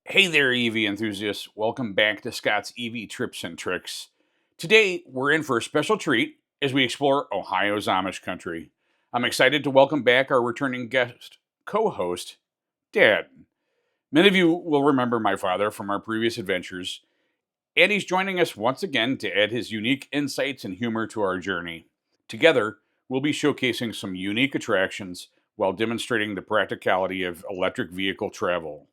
Hey there, EV enthusiasts. Welcome back to Scott's EV Trips and Tricks. Today, we're in for a special treat as we explore Ohio's Amish country. I'm excited to welcome back our returning guest, co-host, Dad. Many of you will remember my father from our previous adventures, and he's joining us once again to add his unique insights and humor to our journey. Together, we'll be showcasing some unique attractions while demonstrating the practicality of electric vehicle travel.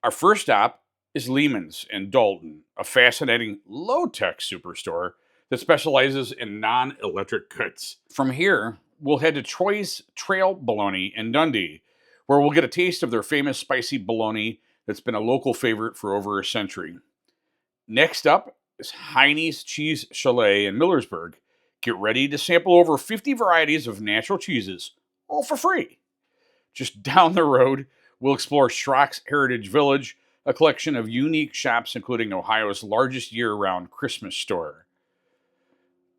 Our first stop is Lehman's in Dalton, a fascinating low-tech superstore that specializes in non-electric goods. From here, we'll head to Troy's Trail Bologna in Dundee, where we'll get a taste of their famous spicy bologna that's been a local favorite for over a century. Next up is Heine's Cheese Chalet in Millersburg. Get ready to sample over 50 varieties of natural cheeses, all for free. Just down the road, we'll explore Schrock's Heritage Village, a collection of unique shops including Ohio's largest year-round Christmas store.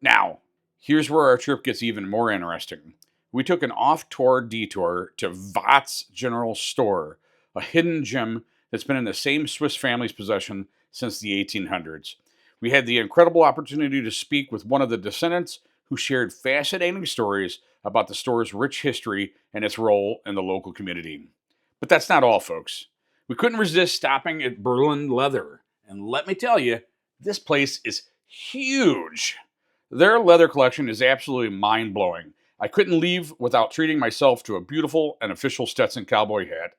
Now, here's where our trip gets even more interesting. We took an off-tour detour to Vogt's General Store, a hidden gem that's been in the same Swiss family's possession since the 1800s. We had the incredible opportunity to speak with one of the descendants who shared fascinating stories about the store's rich history and its role in the local community. But that's not all, folks. We couldn't resist stopping at Berlin Leather. And let me tell you, this place is huge. Their leather collection is absolutely mind-blowing. I couldn't leave without treating myself to a beautiful and official Stetson cowboy hat.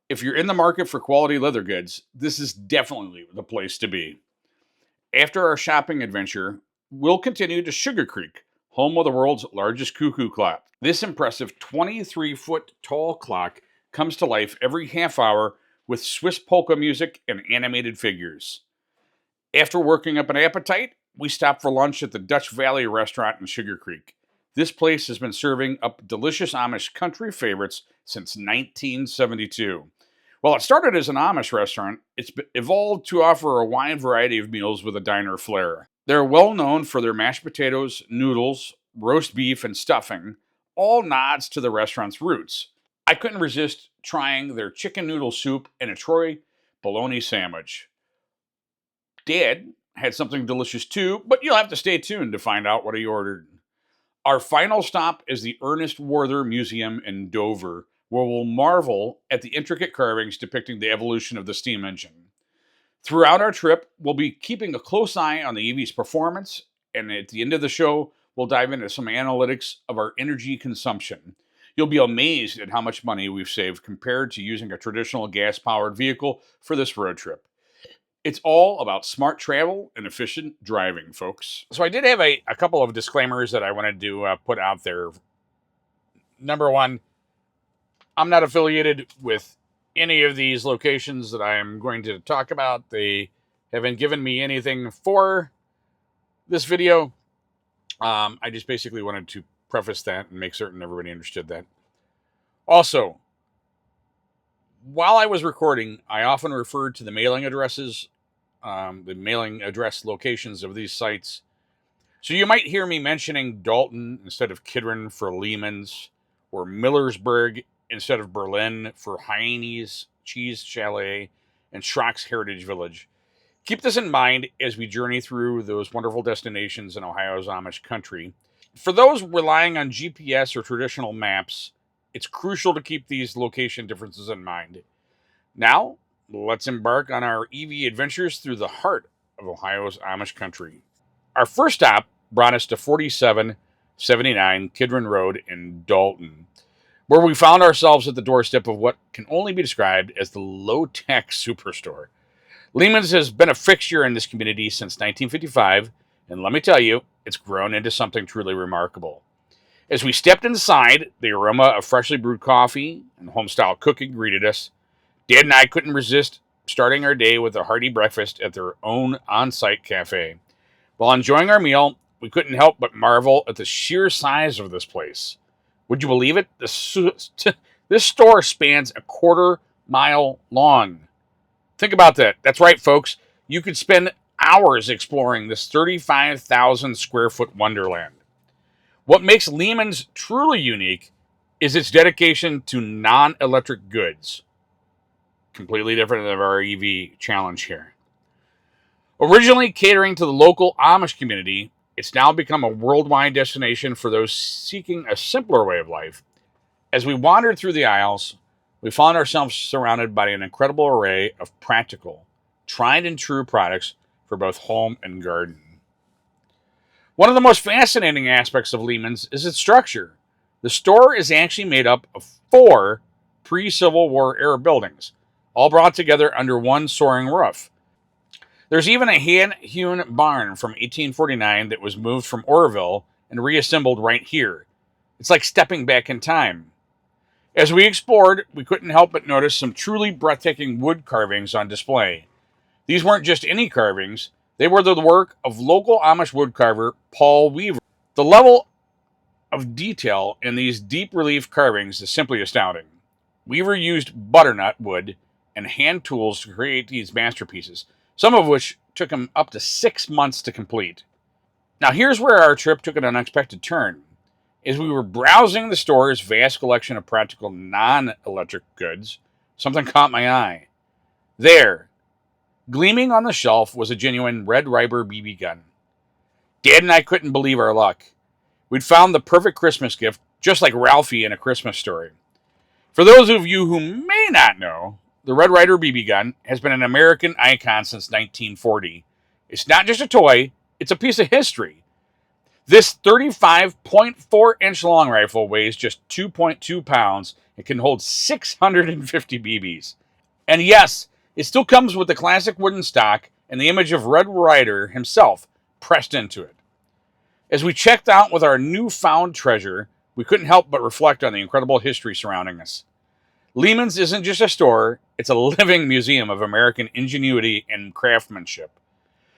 If you're in the market for quality leather goods, this is definitely the place to be. After our shopping adventure, we'll continue to Sugar Creek, home of the world's largest cuckoo clock. This impressive 23-foot tall clock comes to life every half hour with Swiss polka music and animated figures. After working up an appetite, we stopped for lunch at the Dutch Valley restaurant in Sugar Creek. This place has been serving up delicious Amish country favorites since 1972. While it started as an Amish restaurant, it's evolved to offer a wide variety of meals with a diner flair. They're well known for their mashed potatoes, noodles, roast beef, and stuffing, all nods to the restaurant's roots. I couldn't resist trying their chicken noodle soup and a Troy bologna sandwich. Dad had something delicious too, but you'll have to stay tuned to find out what he ordered. Our final stop is the Ernest Warther Museum in Dover, where we'll marvel at the intricate carvings depicting the evolution of the steam engine. Throughout our trip, we'll be keeping a close eye on the EV's performance, and at the end of the show, we'll dive into some analytics of our energy consumption. You'll be amazed at how much money we've saved compared to using a traditional gas-powered vehicle for this road trip. It's all about smart travel and efficient driving, folks. So I did have a couple of disclaimers that I wanted to put out there. Number one, I'm not affiliated with any of these locations that I'm going to talk about. They haven't given me anything for this video. I just basically wanted to preface that and make certain everybody understood that. Also, while I was recording, I often referred to the mailing addresses, the mailing address locations of these sites. So you might hear me mentioning Dalton instead of Kidron for Lehman's, or Millersburg instead of Berlin for Heine's Cheese Chalet and Schrock's Heritage Village. Keep this in mind as we journey through those wonderful destinations in Ohio's Amish country. For those relying on GPS or traditional maps, it's crucial to keep these location differences in mind. Now, let's embark on our EV adventures through the heart of Ohio's Amish country. Our first stop brought us to 4779 Kidron Road in Dalton, where we found ourselves at the doorstep of what can only be described as the low-tech superstore. Lehman's has been a fixture in this community since 1955, and let me tell you, it's grown into something truly remarkable. As we stepped inside, the aroma of freshly brewed coffee and home-style cooking greeted us. Dad and I couldn't resist starting our day with a hearty breakfast at their own on-site cafe. While enjoying our meal, we couldn't help but marvel at the sheer size of this place. Would you believe it? This store spans a quarter-mile long. Think about that. That's right, folks. You could spend hours exploring this 35,000 square foot wonderland. What makes Lehman's truly unique is its dedication to non-electric goods. Completely different than our EV challenge here. Originally catering to the local Amish community, it's now become a worldwide destination for those seeking a simpler way of life. As we wandered through the aisles, we found ourselves surrounded by an incredible array of practical, tried and true products for both home and garden. One of the most fascinating aspects of Lehman's is its structure. The store is actually made up of 4 pre-Civil War era buildings, all brought together under one soaring roof. There's even a hand-hewn barn from 1849 that was moved from Orville and reassembled right here. It's like stepping back in time. As we explored, we couldn't help but notice some truly breathtaking wood carvings on display. These weren't just any carvings, they were the work of local Amish woodcarver Paul Weaver. The level of detail in these deep relief carvings is simply astounding. Weaver used butternut wood and hand tools to create these masterpieces, some of which took him up to 6 months to complete. Now here's where our trip took an unexpected turn. As we were browsing the store's vast collection of practical non-electric goods, something caught my eye. There, gleaming on the shelf, was a genuine Red Ryder BB gun. Dad and I couldn't believe our luck. We'd found the perfect Christmas gift, just like Ralphie in A Christmas Story. For those of you who may not know, the Red Ryder BB gun has been an American icon since 1940. It's not just a toy, it's a piece of history. This 35.4-inch long rifle weighs just 2.2 pounds and can hold 650 BBs. And yes, it still comes with the classic wooden stock and the image of Red Ryder himself pressed into it. As we checked out with our newfound treasure, we couldn't help but reflect on the incredible history surrounding us. Lehman's isn't just a store, it's a living museum of American ingenuity and craftsmanship.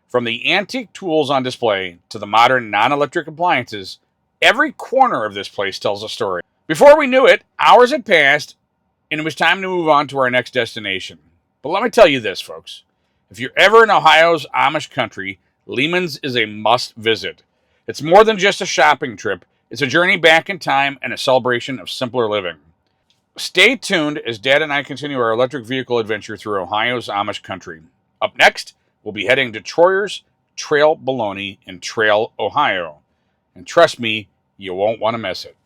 From the antique tools on display to the modern non-electric appliances, every corner of this place tells a story. Before we knew it, hours had passed, and it was time to move on to our next destination. But let me tell you this, folks. If you're ever in Ohio's Amish country, Lehman's is a must visit. It's more than just a shopping trip. It's a journey back in time and a celebration of simpler living. Stay tuned as Dad and I continue our electric vehicle adventure through Ohio's Amish country. Up next, we'll be heading to Troyer's Trail Bologna in Trail, Ohio. And trust me, you won't want to miss it.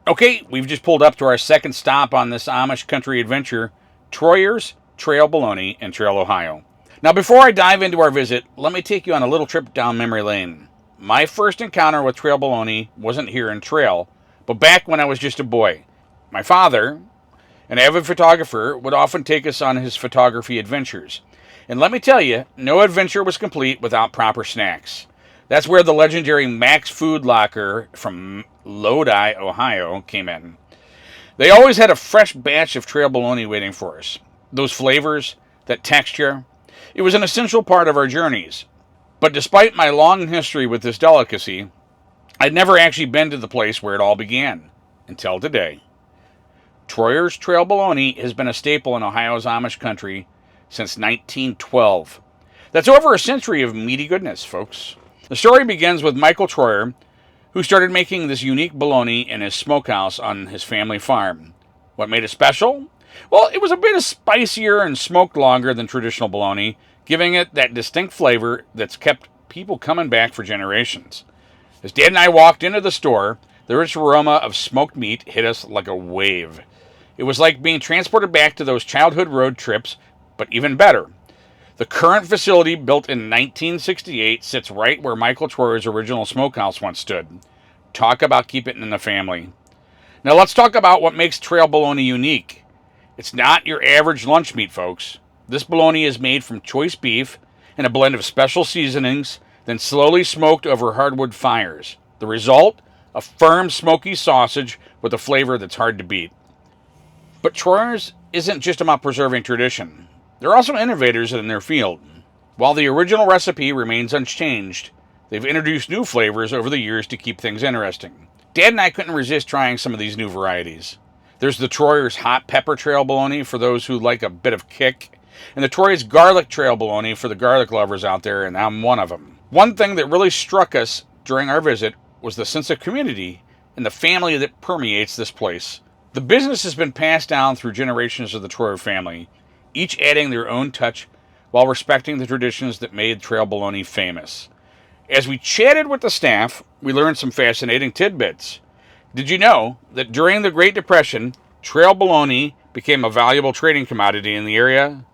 Okay, we've just pulled up to our second stop on this Amish country adventure, Troyer's Trail Bologna in Trail, Ohio. Now, before I dive into our visit, let me take you on a little trip down memory lane. My first encounter with Trail Bologna wasn't here in Trail, but back when I was just a boy. My father, an avid photographer, would often take us on his photography adventures. And let me tell you, no adventure was complete without proper snacks. That's where the legendary Max Food Locker from Lodi, Ohio came in. They always had a fresh batch of trail bologna waiting for us. Those flavors, that texture, it was an essential part of our journeys. But despite my long history with this delicacy, I'd never actually been to the place where it all began, until today. Troyer's Trail Bologna has been a staple in Ohio's Amish country since 1912. That's over a century of meaty goodness, folks. The story begins with Michael Troyer, who started making this unique bologna in his smokehouse on his family farm. What made it special? Well, it was a bit spicier and smoked longer than traditional bologna, giving it that distinct flavor that's kept people coming back for generations. As Dad and I walked into the store, the rich aroma of smoked meat hit us like a wave. It was like being transported back to those childhood road trips, but even better. The current facility, built in 1968, sits right where Michael Troyer's original smokehouse once stood. Talk about keeping it in the family. Now let's talk about what makes trail bologna unique. It's not your average lunch meat, folks. This bologna is made from choice beef and a blend of special seasonings, then slowly smoked over hardwood fires. The result? A firm, smoky sausage with a flavor that's hard to beat. But Troyer's isn't just about preserving tradition. They're also innovators in their field. While the original recipe remains unchanged, they've introduced new flavors over the years to keep things interesting. Dad and I couldn't resist trying some of these new varieties. There's the Troyer's Hot Pepper Trail Bologna for those who like a bit of kick, and the Troyer's Garlic Trail Bologna for the garlic lovers out there, and I'm one of them. One thing that really struck us during our visit was the sense of community and the family that permeates this place. The business has been passed down through generations of the Troyer family, each adding their own touch while respecting the traditions that made Trail Bologna famous. As we chatted with the staff, we learned some fascinating tidbits. Did you know that during the Great Depression, Trail Bologna became a valuable trading commodity in the area?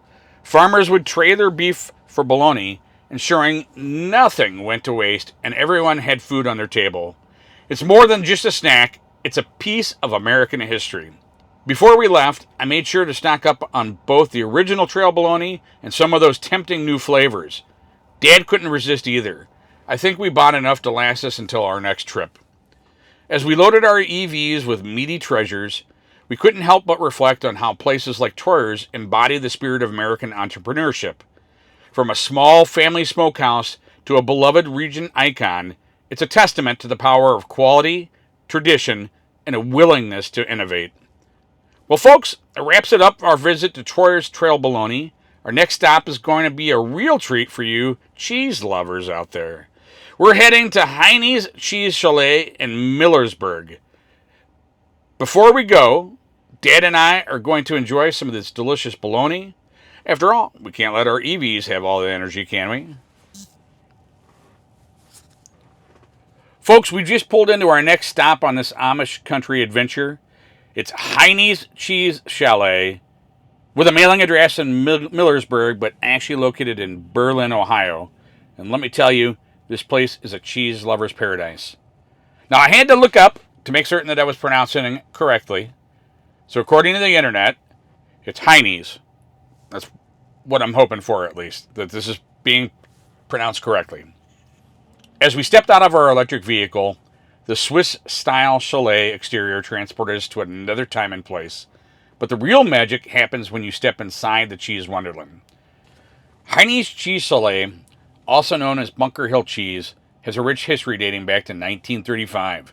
Farmers would trade their beef for bologna, ensuring nothing went to waste and everyone had food on their table. It's more than just a snack, it's a piece of American history. Before we left, I made sure to stock up on both the original Trail Bologna and some of those tempting new flavors. Dad couldn't resist either. I think we bought enough to last us until our next trip. As we loaded our EVs with meaty treasures, we couldn't help but reflect on how places like Troyer's embody the spirit of American entrepreneurship. From a small family smokehouse to a beloved region icon, it's a testament to the power of quality, tradition, and a willingness to innovate. Well, folks, that wraps it up our visit to Troyer's Trail Bologna. Our next stop is going to be a real treat for you cheese lovers out there. We're heading to Heine's Cheese Chalet in Millersburg. Before we go, Dad and I are going to enjoy some of this delicious bologna. After all, we can't let our EVs have all the energy, can we? Folks, we just pulled into our next stop on this Amish country adventure. It's Heine's Cheese Chalet, with a mailing address in Millersburg, but actually located in Berlin, Ohio. And let me tell you, this place is a cheese lover's paradise. Now, I had to look up to make certain that I was pronouncing it correctly. So according to the internet, it's Heine's. That's what I'm hoping for, at least, that this is being pronounced correctly. As we stepped out of our electric vehicle, the Swiss-style chalet exterior transported us to another time and place. But the real magic happens when you step inside the cheese wonderland. Heine's Cheese Chalet, also known as Bunker Hill Cheese, has a rich history dating back to 1935.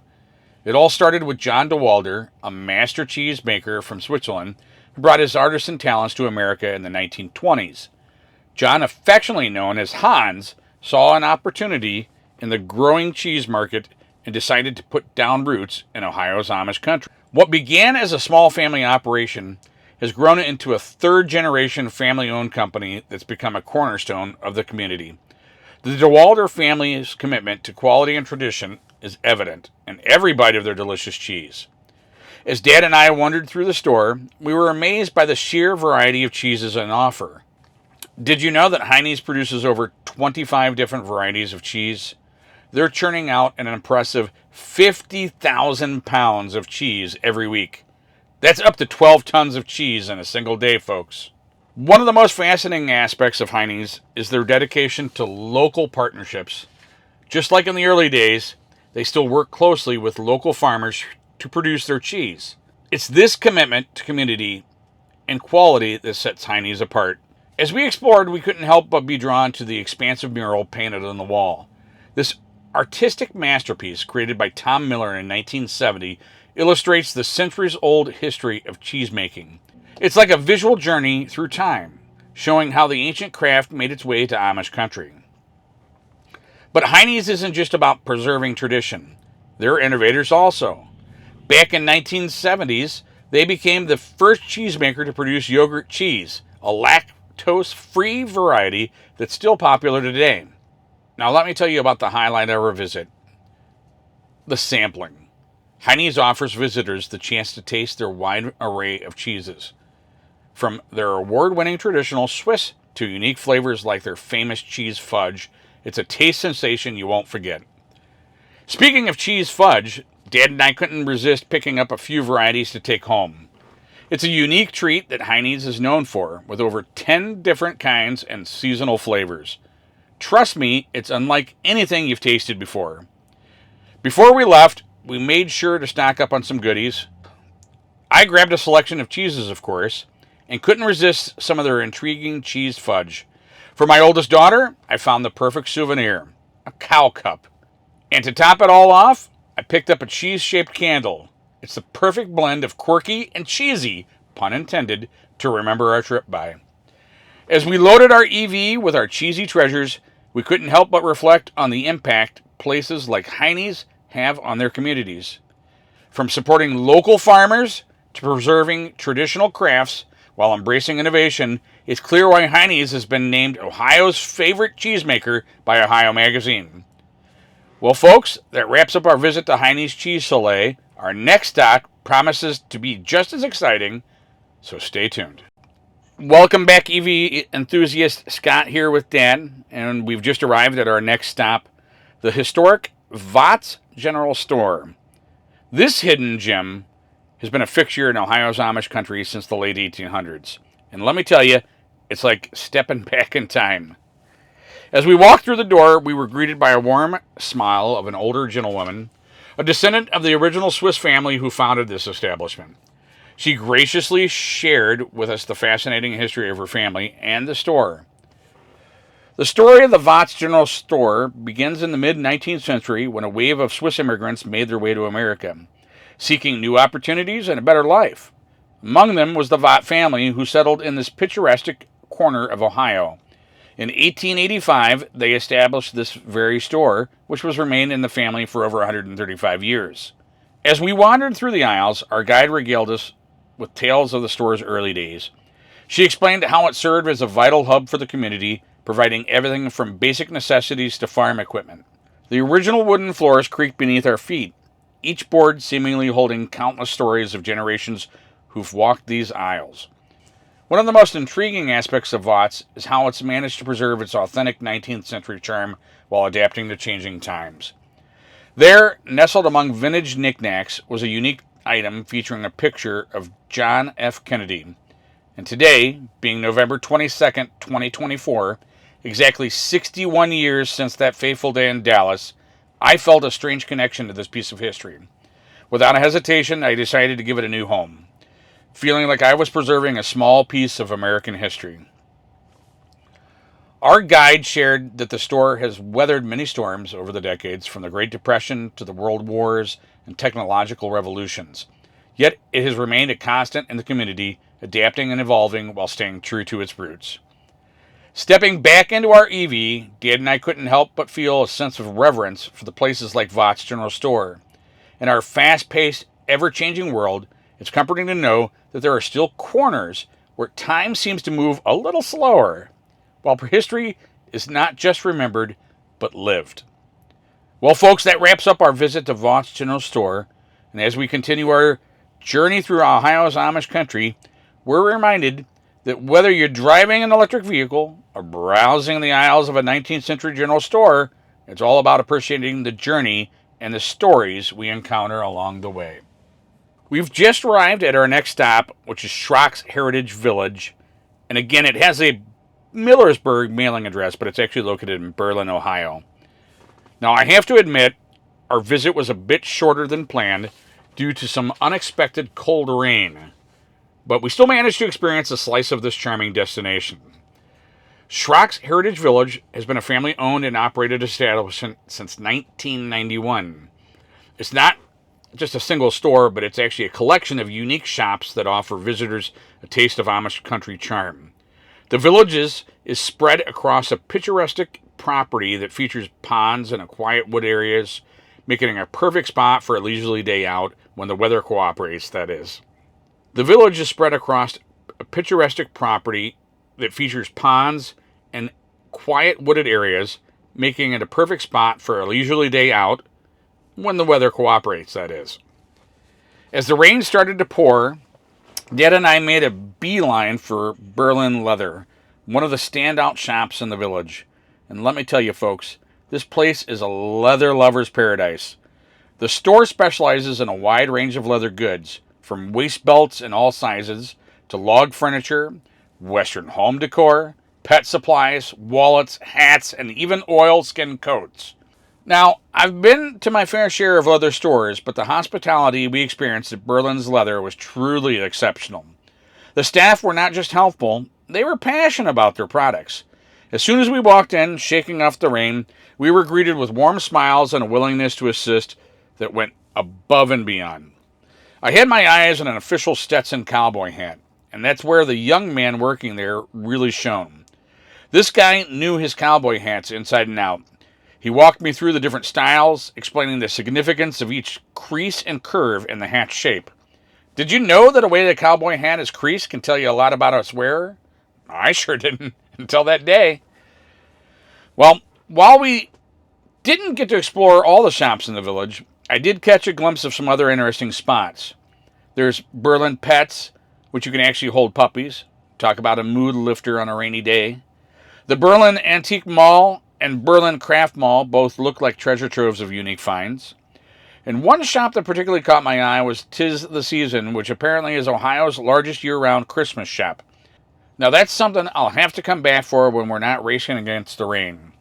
It all started with John de Walder, a master cheese maker from Switzerland, who brought his artisan talents to America in the 1920s. John, affectionately known as Hans, saw an opportunity in the growing cheese market and decided to put down roots in Ohio's Amish country. What began as a small family operation has grown into a third-generation family-owned company that's become a cornerstone of the community. The DeWalder family's commitment to quality and tradition is evident in every bite of their delicious cheese. As Dad and I wandered through the store, we were amazed by the sheer variety of cheeses on offer. Did you know that Heine's produces over 25 different varieties of cheese? They're churning out an impressive 50,000 pounds of cheese every week. That's up to 12 tons of cheese in a single day, folks. One of the most fascinating aspects of Heine's is their dedication to local partnerships. Just like in the early days, they still work closely with local farmers to produce their cheese. It's this commitment to community and quality that sets Heine's apart. As we explored, we couldn't help but be drawn to the expansive mural painted on the wall. This artistic masterpiece, created by Tom Miller in 1970, illustrates the centuries-old history of cheesemaking. It's like a visual journey through time, showing how the ancient craft made its way to Amish country. But Heine's isn't just about preserving tradition. They're innovators also. Back in 1970s, they became the first cheesemaker to produce yogurt cheese, a lactose-free variety that's still popular today. Now let me tell you about the highlight of our visit, the sampling. Heine's offers visitors the chance to taste their wide array of cheeses, from their award-winning traditional Swiss to unique flavors like their famous cheese fudge. It's a taste sensation you won't forget. Speaking of cheese fudge, Dad and I couldn't resist picking up a few varieties to take home. It's a unique treat that Heine's is known for, with over 10 different kinds and seasonal flavors. Trust me, it's unlike anything you've tasted before. Before we left, we made sure to stock up on some goodies. I grabbed a selection of cheeses, of course, and couldn't resist some of their intriguing cheese fudge. For my oldest daughter, I found the perfect souvenir, a cow cup. And to top it all off, I picked up a cheese-shaped candle. It's the perfect blend of quirky and cheesy, pun intended, to remember our trip by. As we loaded our EV with our cheesy treasures, we couldn't help but reflect on the impact places like Heine's have on their communities. From supporting local farmers to preserving traditional crafts while embracing innovation, it's clear why Heine's has been named Ohio's favorite cheesemaker by Ohio Magazine. Well, folks, that wraps up our visit to Heine's Cheese Chalet. Our next stop promises to be just as exciting, so stay tuned. Welcome back, EV enthusiast. Scott here with Dan, and we've just arrived at our next stop, the historic Vogt General Store. This hidden gem has been a fixture in Ohio's Amish country since the late 1800s. And let me tell you, it's like stepping back in time. As we walked through the door, we were greeted by a warm smile of an older gentlewoman, a descendant of the original Swiss family who founded this establishment. She graciously shared with us the fascinating history of her family and the store. The story of the Vogt General Store begins in the mid-19th century when a wave of Swiss immigrants made their way to America, seeking new opportunities and a better life. Among them was the Vogt family, who settled in this picturesque corner of Ohio. In 1885, they established this very store, which has remained in the family for over 135 years. As we wandered through the aisles, our guide regaled us with tales of the store's early days. She explained how it served as a vital hub for the community, providing everything from basic necessities to farm equipment. The original wooden floors creaked beneath our feet, each board seemingly holding countless stories of generations who've walked these aisles. One of the most intriguing aspects of Vogt's is how it's managed to preserve its authentic 19th century charm while adapting to changing times. There, nestled among vintage knickknacks, was a unique item featuring a picture of John F. Kennedy. And today, being November 22nd, 2024, exactly 61 years since that fateful day in Dallas, I felt a strange connection to this piece of history. Without a hesitation, I decided to give it a new home, feeling like I was preserving a small piece of American history. Our guide shared that the store has weathered many storms over the decades, from the Great Depression to the World Wars and technological revolutions. Yet it has remained a constant in the community, adapting and evolving while staying true to its roots. Stepping back into our EV, Dad and I couldn't help but feel a sense of reverence for the places like Vogt's General Store. In our fast-paced, ever-changing world, it's comforting to know that there are still corners where time seems to move a little slower, while history is not just remembered, but lived. Well, folks, that wraps up our visit to Vogt's General Store, and as we continue our journey through Ohio's Amish country, we're reminded that whether you're driving an electric vehicle or browsing the aisles of a 19th century general store, it's all about appreciating the journey and the stories we encounter along the way. We've just arrived at our next stop, which is Schrock's Heritage Village, And again, it has a Millersburg mailing address, but it's actually located in Berlin, Ohio. Now, I have to admit, our visit was a bit shorter than planned due to some unexpected cold rain, but we still managed to experience a slice of this charming destination. Schrock's Heritage Village has been a family-owned and operated establishment since 1991. It's not just a single store, but it's actually a collection of unique shops that offer visitors a taste of Amish country charm. The village is spread across a picturesque property that features ponds and quiet wood areas, making it a perfect spot for a leisurely day out when the weather cooperates, that is. The village is spread across a picturesque property that features ponds and quiet wooded areas, making it a perfect spot for a leisurely day out when the weather cooperates, that is. As the rain started to pour, Dad and I made a beeline for Berlin Leather, one of the standout shops in the village. And let me tell you, folks, this place is a leather lover's paradise. The store specializes in a wide range of leather goods, from waist belts in all sizes to log furniture, Western home decor, pet supplies, wallets, hats, and even oilskin coats. Now, I've been to my fair share of leather stores, but the hospitality we experienced at Berlin's Leather was truly exceptional. The staff were not just helpful, they were passionate about their products. As soon as we walked in, shaking off the rain, we were greeted with warm smiles and a willingness to assist that went above and beyond. I had my eyes on an official Stetson cowboy hat, and that's where the young man working there really shone. This guy knew his cowboy hats inside and out. He walked me through the different styles, explaining the significance of each crease and curve in the hat's shape. Did you know that a way the cowboy hat is creased can tell you a lot about its wearer? I sure didn't until that day. Well, while we didn't get to explore all the shops in the village, I did catch a glimpse of some other interesting spots. There's Berlin Pets, which you can actually hold puppies. Talk about a mood lifter on a rainy day. The Berlin Antique Mall and Berlin Craft Mall both look like treasure troves of unique finds. And one shop that particularly caught my eye was 'Tis the Season, which apparently is Ohio's largest year-round Christmas shop. Now that's something I'll have to come back for when we're not racing against the rain.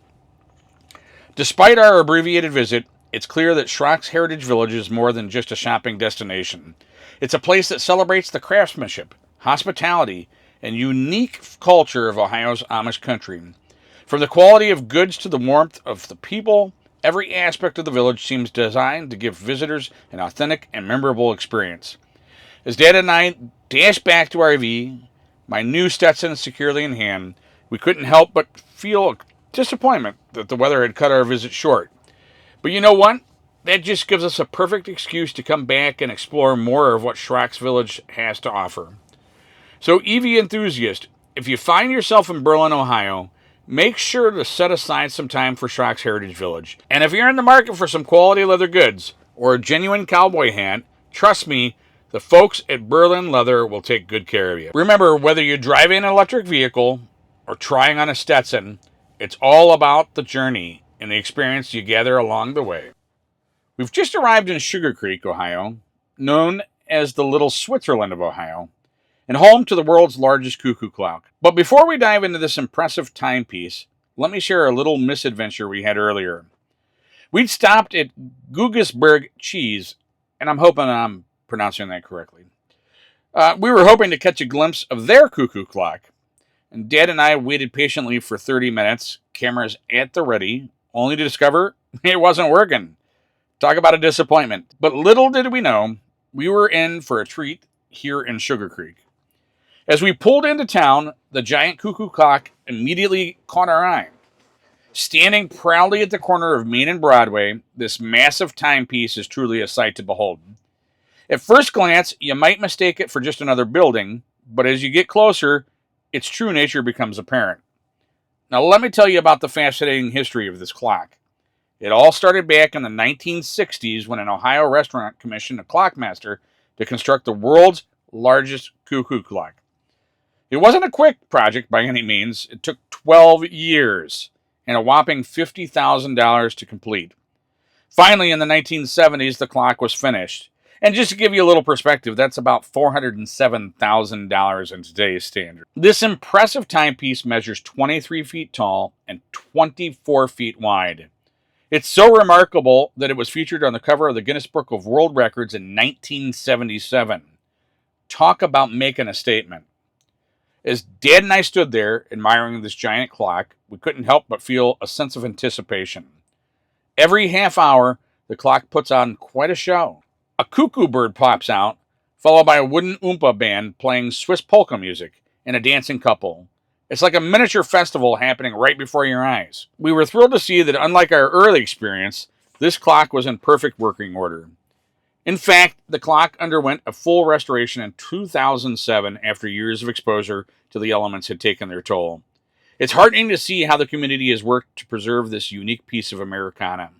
Despite our abbreviated visit, it's clear that Schrock's Heritage Village is more than just a shopping destination. It's a place that celebrates the craftsmanship, hospitality, and unique culture of Ohio's Amish country. From the quality of goods to the warmth of the people, every aspect of the village seems designed to give visitors an authentic and memorable experience. As Dad and I dashed back to our RV, my new Stetson securely in hand, we couldn't help but feel disappointment that the weather had cut our visit short. But you know what? That just gives us a perfect excuse to come back and explore more of what Schrock's Village has to offer. So, EV enthusiast, if you find yourself in Berlin, Ohio, make sure to set aside some time for Schrock's Heritage Village. And if you're in the market for some quality leather goods or a genuine cowboy hat, trust me, the folks at Berlin Leather will take good care of you. Remember, whether you're driving an electric vehicle or trying on a Stetson, it's all about the journey and the experience you gather along the way. We've just arrived in Sugar Creek, Ohio, known as the Little Switzerland of Ohio, and home to the world's largest cuckoo clock. But before we dive into this impressive timepiece, let me share a little misadventure we had earlier. We'd stopped at Gugesberg Cheese, and I'm hoping I'm pronouncing that correctly. We were hoping to catch a glimpse of their cuckoo clock, and Dad and I waited patiently for 30 minutes, cameras at the ready, only to discover it wasn't working. Talk about a disappointment. But little did we know, we were in for a treat here in Sugar Creek. As we pulled into town, the giant cuckoo clock immediately caught our eye. Standing proudly at the corner of Main and Broadway, this massive timepiece is truly a sight to behold. At first glance, you might mistake it for just another building, but as you get closer, its true nature becomes apparent. Now let me tell you about the fascinating history of this clock. It all started back in the 1960s when an Ohio restaurant commissioned a clockmaster to construct the world's largest cuckoo clock. It wasn't a quick project by any means. It took 12 years and a whopping $50,000 to complete. Finally, in the 1970s, the clock was finished. And just to give you a little perspective, that's about $407,000 in today's standard. This impressive timepiece measures 23 feet tall and 24 feet wide. It's so remarkable that it was featured on the cover of the Guinness Book of World Records in 1977. Talk about making a statement. As Dad and I stood there admiring this giant clock, we couldn't help but feel a sense of anticipation. Every half hour, the clock puts on quite a show. A cuckoo bird pops out, followed by a wooden oompa band playing Swiss polka music and a dancing couple. It's like a miniature festival happening right before your eyes. We were thrilled to see that, unlike our early experience, this clock was in perfect working order. In fact, the clock underwent a full restoration in 2007 after years of exposure to the elements had taken their toll. It's heartening to see how the community has worked to preserve this unique piece of Americana.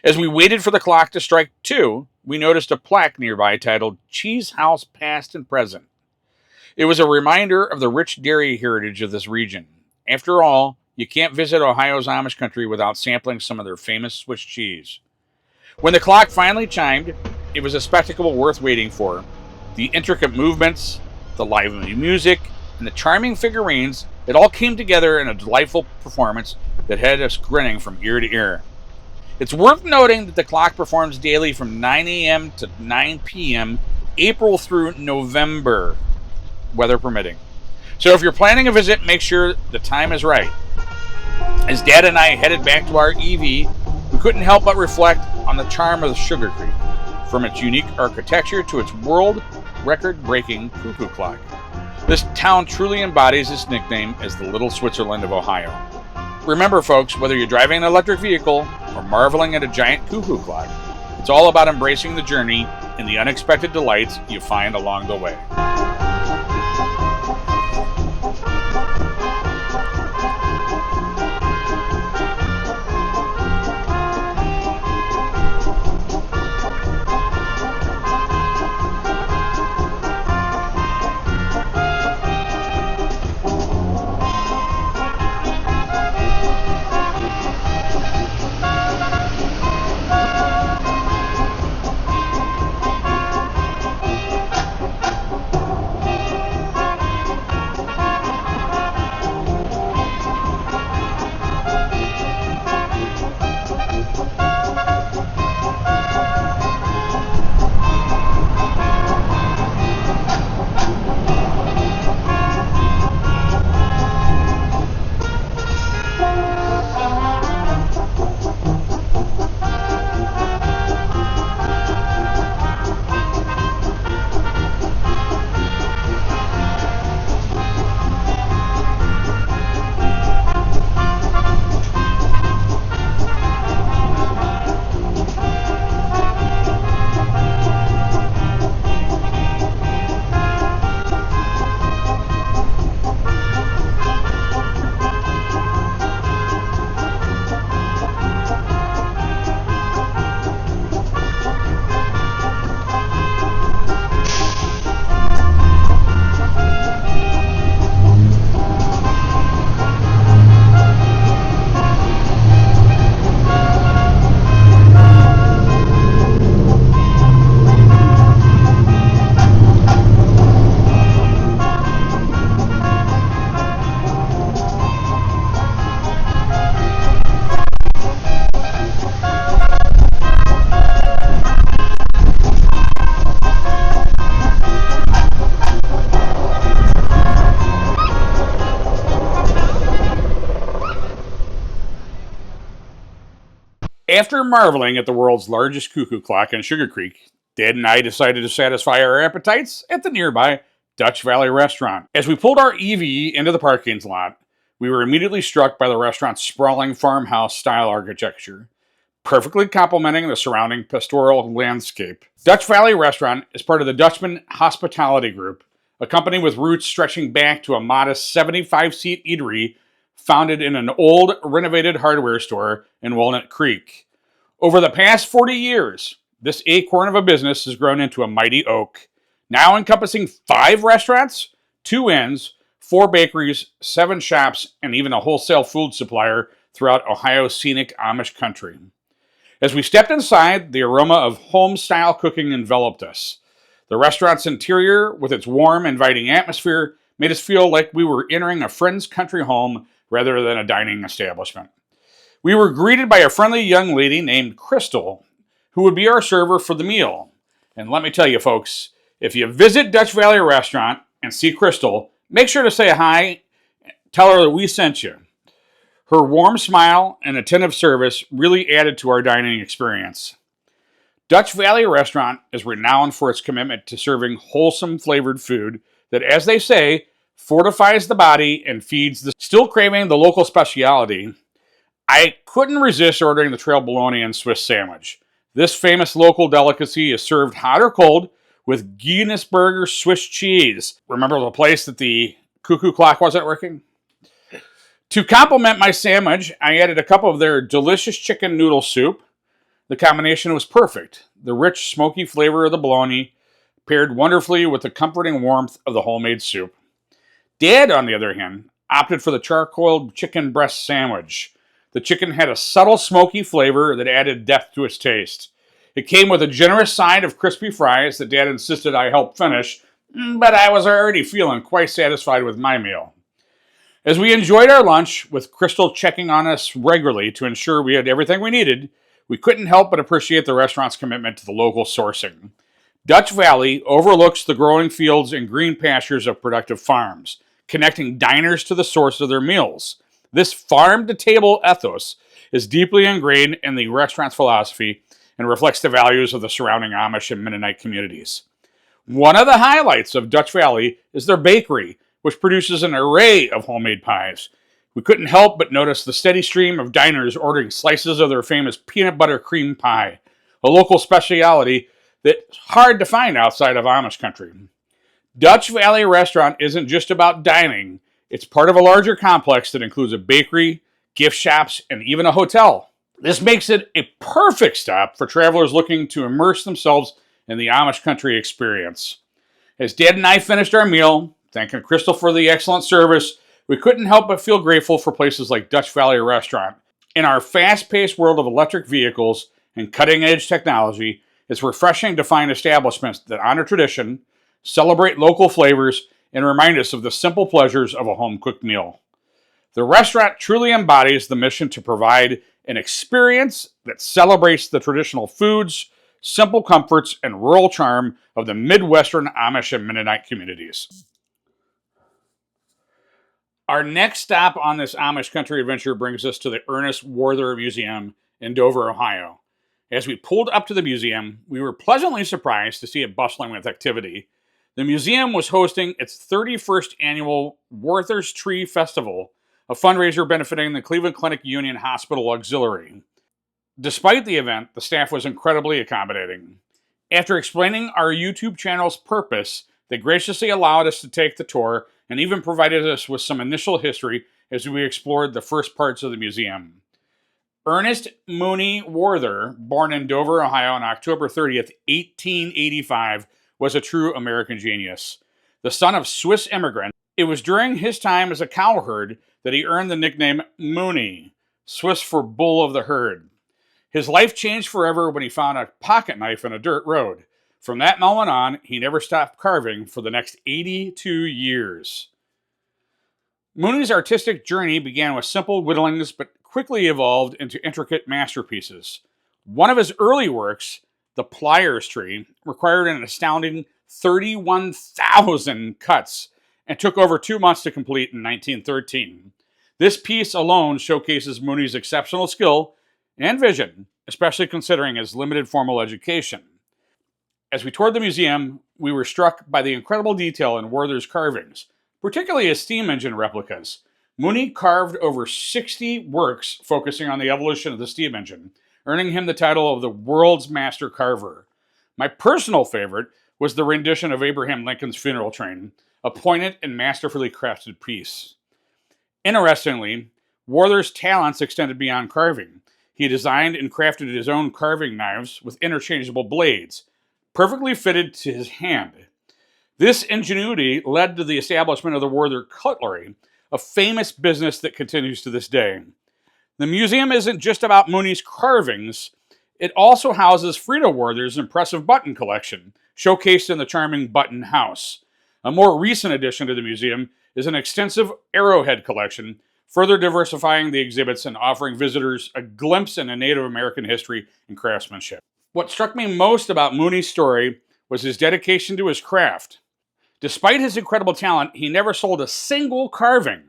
As we waited for the clock to strike 2, we noticed a plaque nearby titled Cheese House Past and Present. It was a reminder of the rich dairy heritage of this region. After all, you can't visit Ohio's Amish country without sampling some of their famous Swiss cheese. When the clock finally chimed, it was a spectacle worth waiting for. The intricate movements, the lively music, and the charming figurines, it all came together in a delightful performance that had us grinning from ear to ear. It's worth noting that the clock performs daily from 9 a.m. to 9 p.m., April through November, weather permitting. So if you're planning a visit, make sure the time is right. As Dad and I headed back to our EV, we couldn't help but reflect on the charm of the Sugar Creek, from its unique architecture to its world record-breaking cuckoo clock. This town truly embodies its nickname as the Little Switzerland of Ohio. Remember, folks, whether you're driving an electric vehicle or marveling at a giant cuckoo clock, it's all about embracing the journey and the unexpected delights you find along the way. After marveling at the world's largest cuckoo clock in Sugar Creek, Dad and I decided to satisfy our appetites at the nearby Dutch Valley restaurant. As we pulled our EV into the parking lot, we were immediately struck by the restaurant's sprawling farmhouse-style architecture, perfectly complementing the surrounding pastoral landscape. Dutch Valley Restaurant is part of the Dutchman Hospitality Group, a company with roots stretching back to a modest 75-seat eatery founded in an old, renovated hardware store in Walnut Creek. Over the past 40 years, this acorn of a business has grown into a mighty oak, now encompassing 5 restaurants, 2 inns, 4 bakeries, 7 shops, and even a wholesale food supplier throughout Ohio's scenic Amish country. As we stepped inside, the aroma of home-style cooking enveloped us. The restaurant's interior, with its warm, inviting atmosphere, made us feel like we were entering a friend's country home rather than a dining establishment. We were greeted by a friendly young lady named Crystal, who would be our server for the meal. And let me tell you, folks, if you visit Dutch Valley Restaurant and see Crystal, make sure to say hi, tell her that we sent you. Her warm smile and attentive service really added to our dining experience. Dutch Valley Restaurant is renowned for its commitment to serving wholesome flavored food that, as they say, fortifies the body and feeds the still craving the local speciality. I couldn't resist ordering the trail bologna and Swiss sandwich. This famous local delicacy is served hot or cold with Guinnessburger Swiss cheese. Remember the place that the cuckoo clock wasn't working? To complement my sandwich, I added a cup of their delicious chicken noodle soup. The combination was perfect. The rich, smoky flavor of the bologna paired wonderfully with the comforting warmth of the homemade soup. Dad, on the other hand, opted for the charcoal chicken breast sandwich. The chicken had a subtle smoky flavor that added depth to its taste. It came with a generous side of crispy fries that Dad insisted I help finish, but I was already feeling quite satisfied with my meal. As we enjoyed our lunch, with Crystal checking on us regularly to ensure we had everything we needed, we couldn't help but appreciate the restaurant's commitment to the local sourcing. Dutch Valley overlooks the growing fields and green pastures of productive farms, connecting diners to the source of their meals. This farm-to-table ethos is deeply ingrained in the restaurant's philosophy and reflects the values of the surrounding Amish and Mennonite communities. One of the highlights of Dutch Valley is their bakery, which produces an array of homemade pies. We couldn't help but notice the steady stream of diners ordering slices of their famous peanut butter cream pie, a local specialty that's hard to find outside of Amish country. Dutch Valley Restaurant isn't just about dining. It's part of a larger complex that includes a bakery, gift shops, and even a hotel. This makes it a perfect stop for travelers looking to immerse themselves in the Amish country experience. As Dad and I finished our meal, thanking Crystal for the excellent service, we couldn't help but feel grateful for places like Dutch Valley Restaurant. In our fast-paced world of electric vehicles and cutting-edge technology, it's refreshing to find establishments that honor tradition, celebrate local flavors, and remind us of the simple pleasures of a home-cooked meal. The restaurant truly embodies the mission to provide an experience that celebrates the traditional foods, simple comforts, and rural charm of the Midwestern Amish and Mennonite communities. Our next stop on this Amish country adventure brings us to the Ernest Warther Museum in Dover, Ohio. As we pulled up to the museum, we were pleasantly surprised to see it bustling with activity. The museum was hosting its 31st annual Warther's Tree Festival, a fundraiser benefiting the Cleveland Clinic Union Hospital Auxiliary. Despite the event, the staff was incredibly accommodating. After explaining our YouTube channel's purpose, they graciously allowed us to take the tour and even provided us with some initial history as we explored the first parts of the museum. Ernest Mooney Warther, born in Dover, Ohio on October 30th, 1885, was a true American genius. The son of Swiss immigrants, it was during his time as a cowherd that he earned the nickname Mooney, Swiss for bull of the herd. His life changed forever when he found a pocket knife in a dirt road. From that moment on, he never stopped carving for the next 82 years. Mooney's artistic journey began with simple whittlings, but quickly evolved into intricate masterpieces. One of his early works, the Pliers Tree, required an astounding 31,000 cuts and took over 2 months to complete in 1913. This piece alone showcases Mooney's exceptional skill and vision, especially considering his limited formal education. As we toured the museum, we were struck by the incredible detail in Warther's carvings, particularly his steam engine replicas. Mooney carved over 60 works focusing on the evolution of the steam engine, earning him the title of the world's master carver. My personal favorite was the rendition of Abraham Lincoln's funeral train, a poignant and masterfully crafted piece. Interestingly, Warther's talents extended beyond carving. He designed and crafted his own carving knives with interchangeable blades, perfectly fitted to his hand. This ingenuity led to the establishment of the Warther Cutlery, a famous business that continues to this day. The museum isn't just about Mooney's carvings, It also houses Frida Warther's impressive button collection, showcased in the charming Button House. A more recent addition to the museum is an extensive arrowhead collection, further diversifying the exhibits and offering visitors a glimpse into Native American history and craftsmanship. What struck me most about Mooney's story was his dedication to his craft. Despite his incredible talent, he never sold a single carving,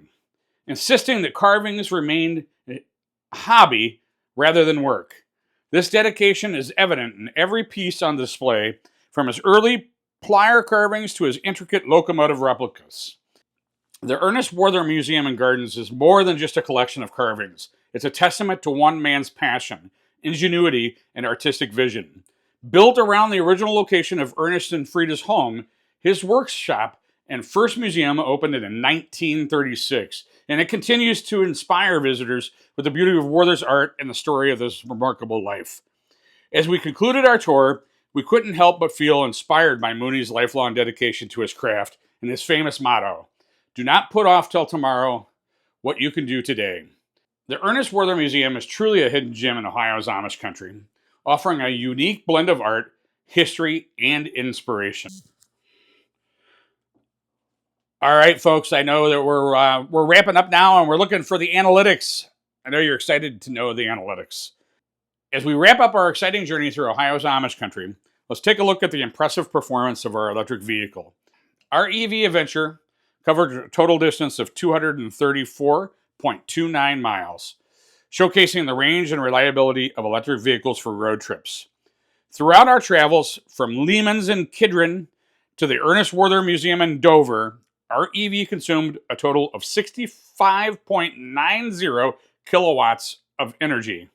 insisting that carvings remained a hobby rather than work. This dedication is evident in every piece on display, from his early plier carvings to his intricate locomotive replicas. The Ernest Warther Museum and Gardens is more than just a collection of carvings. It's a testament to one man's passion, ingenuity, and artistic vision. Built around the original location of Ernest and Frida's home, his workshop and first museum opened in 1936, and it continues to inspire visitors with the beauty of Warther's art and the story of this remarkable life. As we concluded our tour, we couldn't help but feel inspired by Mooney's lifelong dedication to his craft and his famous motto, "Do not put off till tomorrow what you can do today." The Ernest Warther Museum is truly a hidden gem in Ohio's Amish country, offering a unique blend of art, history, and inspiration. All right, folks, I know that we're wrapping up now and we're looking for the analytics. I know you're excited to know the analytics. As we wrap up our exciting journey through Ohio's Amish country, let's take a look at the impressive performance of our electric vehicle. Our EV adventure covered a total distance of 234.29 miles, showcasing the range and reliability of electric vehicles for road trips. Throughout our travels, from Lehman's in Kidron to the Ernest Warther Museum in Dover, our EV consumed a total of 65.90 kilowatts of energy.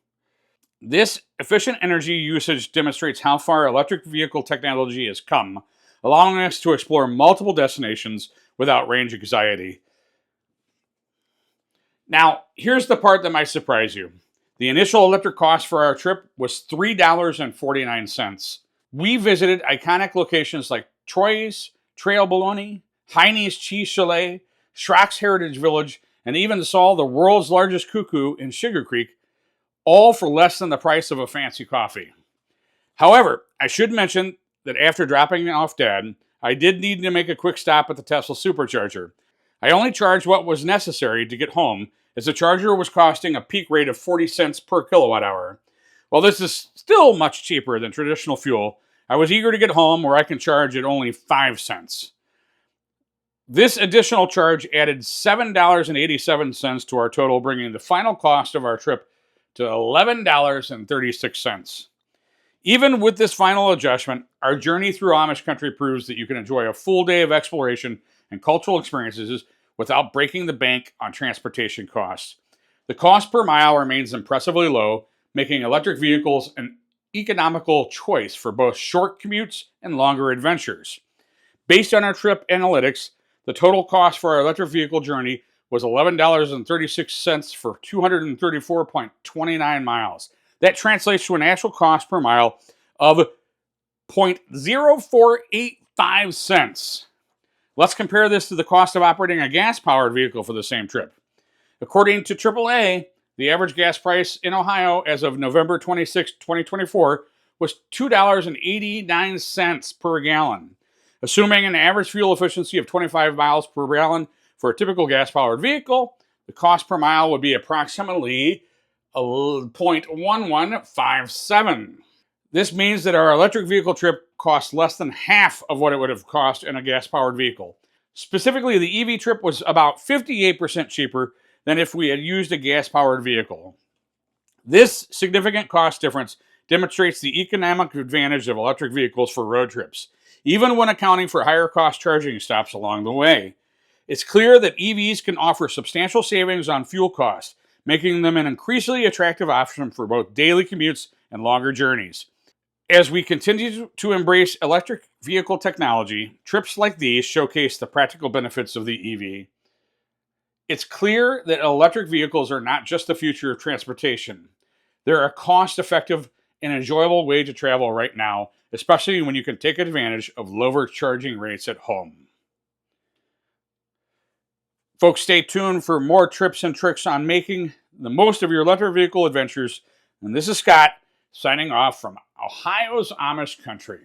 This efficient energy usage demonstrates how far electric vehicle technology has come, allowing us to explore multiple destinations without range anxiety. Now, here's the part that might surprise you. The initial electric cost for our trip was $3.49. We visited iconic locations like Troy's Trail Bologna, Heine's Cheese Chalet, Schrock's Heritage Village, and even saw the world's largest Cuckoo in Sugar Creek, all for less than the price of a fancy coffee. However, I should mention that after dropping off Dad, I did need to make a quick stop at the Tesla supercharger. I only charged what was necessary to get home, as the charger was costing a peak rate of 40 cents per kilowatt hour. While this is still much cheaper than traditional fuel, I was eager to get home where I can charge at only 5 cents. This additional charge added $7.87 to our total, bringing the final cost of our trip to $11.36. Even with this final adjustment, our journey through Amish country proves that you can enjoy a full day of exploration and cultural experiences without breaking the bank on transportation costs. The cost per mile remains impressively low, making electric vehicles an economical choice for both short commutes and longer adventures. Based on our trip analytics, the total cost for our electric vehicle journey was $11.36 for 234.29 miles. That translates to an actual cost per mile of 0.0485 cents. Let's compare this to the cost of operating a gas-powered vehicle for the same trip. According to AAA, the average gas price in Ohio as of November 26, 2024 was $2.89 per gallon. Assuming an average fuel efficiency of 25 miles per gallon for a typical gas-powered vehicle, the cost per mile would be approximately 0.1157. This means that our electric vehicle trip cost less than half of what it would have cost in a gas-powered vehicle. Specifically, the EV trip was about 58% cheaper than if we had used a gas-powered vehicle. This significant cost difference demonstrates the economic advantage of electric vehicles for road trips, even when accounting for higher cost charging stops along the way. It's clear that EVs can offer substantial savings on fuel costs, making them an increasingly attractive option for both daily commutes and longer journeys. As we continue to embrace electric vehicle technology, trips like these showcase the practical benefits of the EV. It's clear that electric vehicles are not just the future of transportation. They're a cost-effective and enjoyable way to travel right now, especially when you can take advantage of lower charging rates at home. Folks, stay tuned for more tips and tricks on making the most of your electric vehicle adventures. And this is Scott, signing off from Ohio's Amish country.